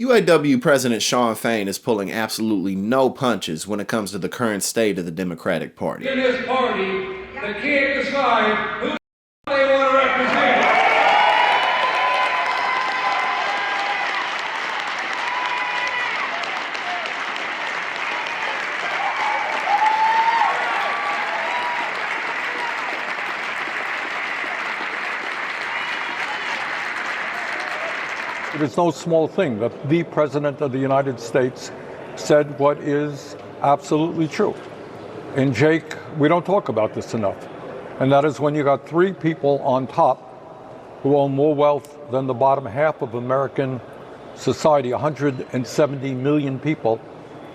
UAW President Shawn Fain is pulling absolutely no punches when it comes to the current state of the Democratic Party. In this party, they can't decide who they want to represent. It is no small thing that the President of the United States said what is absolutely true. And Jake, we don't talk about this enough. And that is when you got three people on top who own more wealth than the bottom half of American society, 170 million people.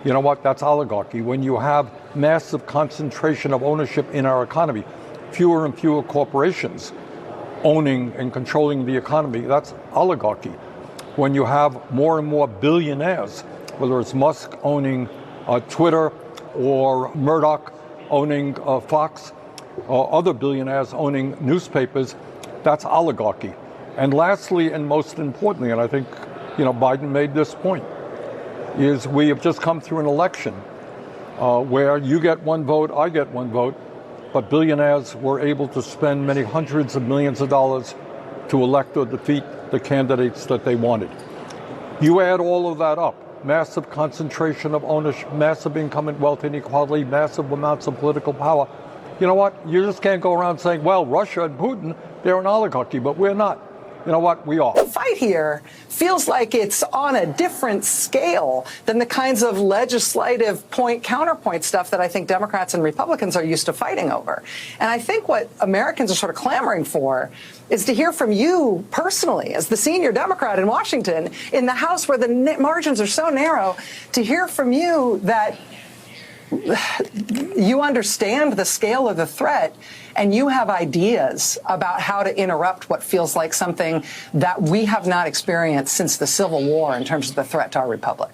You know what? That's oligarchy. When you have massive concentration of ownership in our economy, fewer and fewer corporations owning and controlling the economy, that's oligarchy. When you have more and more billionaires, whether it's Musk owning Twitter or Murdoch owning Fox, or other billionaires owning newspapers, that's oligarchy. And lastly, and most importantly, and I think Biden made this point, is we have just come through an election where you get one vote, I get one vote, but billionaires were able to spend many hundreds of millions of dollars to elect or defeat the candidates that they wanted. You add all of that up, massive concentration of ownership, massive income and wealth inequality, massive amounts of political power. You know what? You just can't go around saying, well, Russia and Putin, they're an oligarchy, but we're not. You know what? We are. The fight here feels like it's on a different scale than the kinds of legislative counterpoint stuff that I think Democrats and Republicans are used to fighting over. And I think what Americans are sort of clamoring for is to hear from you personally, as the senior Democrat in Washington, in the House where the margins are so narrow, to hear from you that you understand the scale of the threat and you have ideas about how to interrupt what feels like something that we have not experienced since the Civil War in terms of the threat to our republic.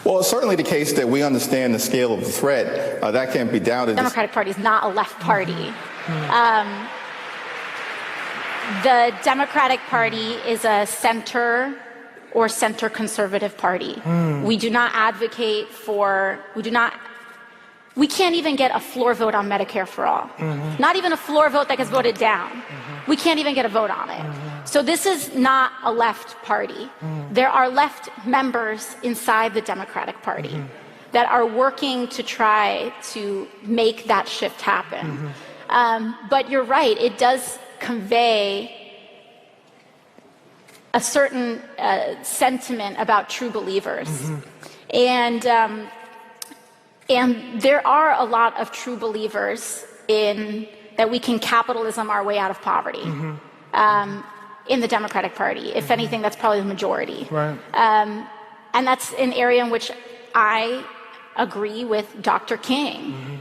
Well, it's certainly the case that we understand the scale of the threat. That can't be doubted. The Democratic Party is not a left party. The Democratic Party is a center or center conservative party. We do not advocate for, we can't even get a floor vote on Medicare for all. Not even a floor vote that gets voted down. We can't even get a vote on it. So this is not a left party. There are left members inside the Democratic Party that are working to try to make that shift happen. But you're right, it does convey a certain sentiment about true believers. And there are a lot of true believers in that we can capitalism our way out of poverty in the Democratic Party. If anything, that's probably the majority. Right. And that's an area in which I agree with Dr. King.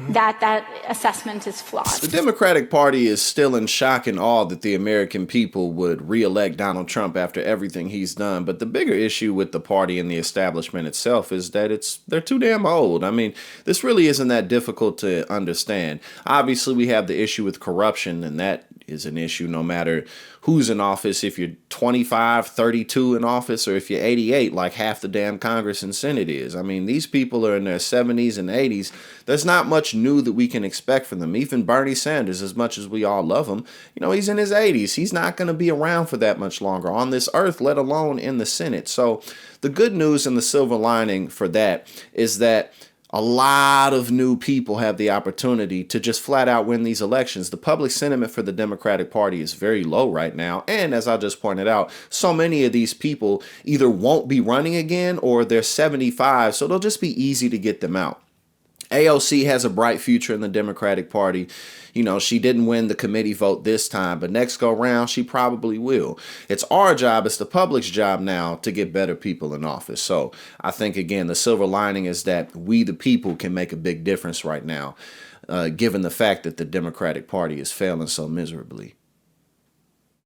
That assessment is flawed. The Democratic Party is still in shock and awe that the American people would re-elect Donald Trump after everything he's done. But the bigger issue with the party and the establishment itself is that they're too damn old. I mean, this really isn't that difficult to understand. Obviously, we have the issue with corruption, and that is an issue no matter who's in office, if you're 25, 32 in office, or if you're 88, like half the damn Congress and Senate is. I mean, these people are in their 70s and 80s. There's not much new that we can expect from them. Even Bernie Sanders, as much as we all love him, he's in his 80s. He's not going to be around for that much longer on this earth, let alone in the Senate. So the good news and the silver lining for that is that a lot of new people have the opportunity to just flat out win these elections. The public sentiment for the Democratic Party is very low right now. And as I just pointed out, so many of these people either won't be running again or they're 75, so it'll just be easy to get them out. AOC has a bright future in the Democratic Party. She didn't win the committee vote this time, but next go round, she probably will. It's our job, it's the public's job now to get better people in office. So I think, again, the silver lining is that we, the people, can make a big difference right now, given the fact that the Democratic Party is failing so miserably.